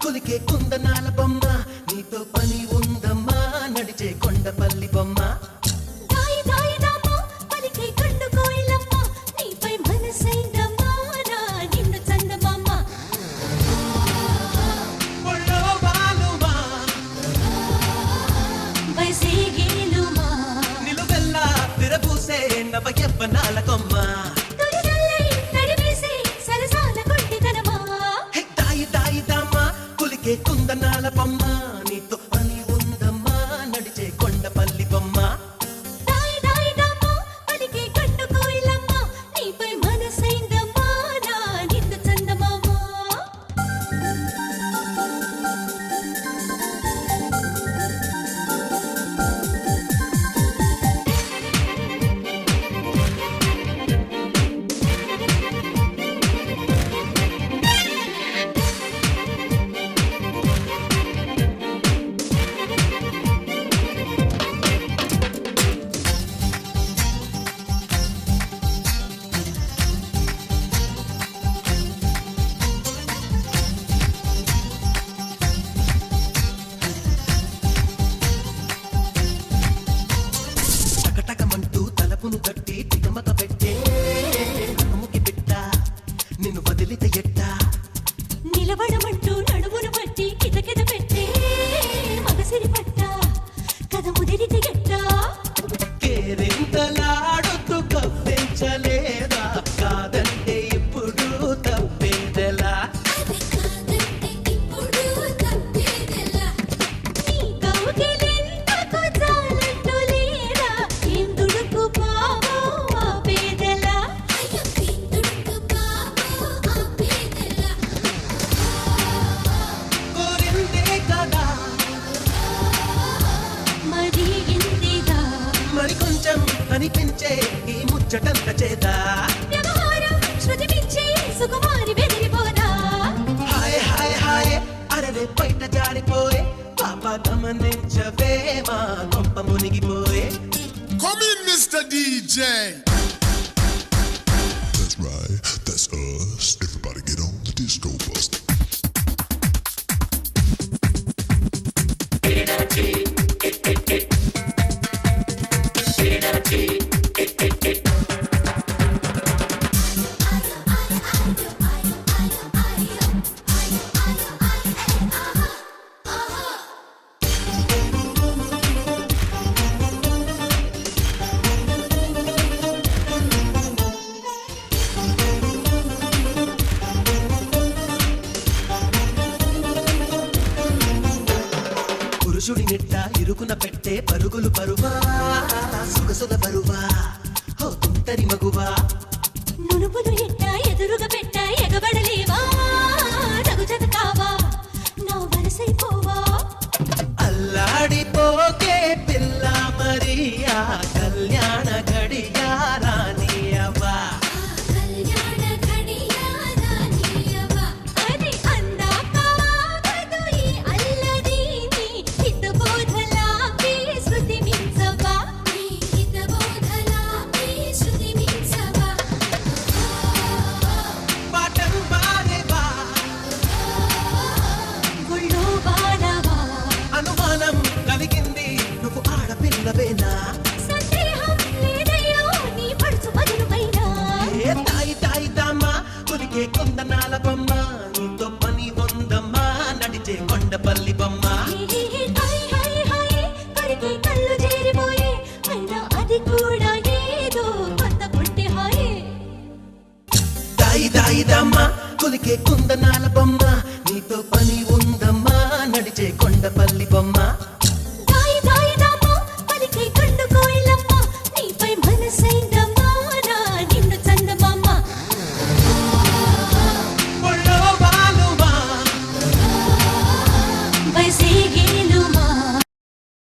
కులికే కుందనాల బొమ్మ నీతో పని ఉందమ్మా నడిచే కొండపల్లి బొమ్మ దాయి దాయి దామ పలికే కండు కోయిలమ్మ నీపై మనసైందమ్మా నా నిన్ను చందమామ ఒళ్ళో బాలుమా వైసేగేలుమా నిలువెల్లా విరబూసే నవ యవ్వనాల కొమ్మ కుందనాల బొమ్మ నీతో పని ఉందమ్మా నడిచే కొండపల్లి బొమ్మ దాయి దాయి దామ పలికే కండు కోయిలమ్మ నీపై మనసైందమ్మా నా నిన్ను చందమామ టకటకమంటూ తలపును కట్టి తికమక పెట్టే అమ్ముకి పెట్ట నిన్ను వదిలితే ఎట్టా నిలబడమంటూ నడుమును పట్టి కితకిత పెట్టే మగసిరి పట్ట కథ ముదిరితే ఎట్టా కేరింతలాడుతూ కవ్వించలేదా కాదంటే ఇప్పుడు తప్పేదెలా నీ కౌగిలింతకు చాలంటూ లేరా ఏం దుడుకు పావో ఆపేదెలా కోరిందే కదా మరి ఇందిగా మరి కొంచెం అనిపించే ఈ ముచ్చటంత చేదా వ్యవహారం శృతి మించి సుకుమారి బెదిరిపోదా హాయ్ హాయ్ హాయ్ అరవే బయట జారిపోయే పాప గమనించవే మా కొంప మునిగిపోయే Come in, Mr. DJ. That's right, that's us. Everybody get on the disco bus. పురుషుడి నిట్ట ఇరుకున పెట్టే పరుగులు పరువా సొగసుల బరువా ఓ తుంటరి మగువా నునుపులు ఎట్ట ఎదురుగా పెట్ట ఎగబడలేవా తగు చదకావా నా వరసైపోవా అల్లాడిపోకే పిల్ల మరియా కళ్యాణ గడియా రానియవా అది అందాక ఆగదు ఈ అల్లదీని హితబోధలాపి శృతి మించవా పాటం పాడేవా గుళ్ళో బాణవా అనుమానం కలిగింది నువ్వు ఆడపిల్లవేనా సందేహం లేదయ్యో నీ పడుచు మధురమైనా ఏ తాయి తాయి దామ్మా కులికే కుందనాల బొమ్మ నీతో పని ఉందమ్మా నడిచే కొండపల్లి బొమ్మ హాయ్ హాయ్ హాయ్ కడికి కళ్ళు చేరిపోయే అయినా అది కూడా ఏదో కొత్త పుట్టి హాయే దాయి దాయి దామ్మా కులికే కుందనాల బొమ్మ నీతో పని ఉందమ్మా నడిచే కొండపల్లి బొమ్మ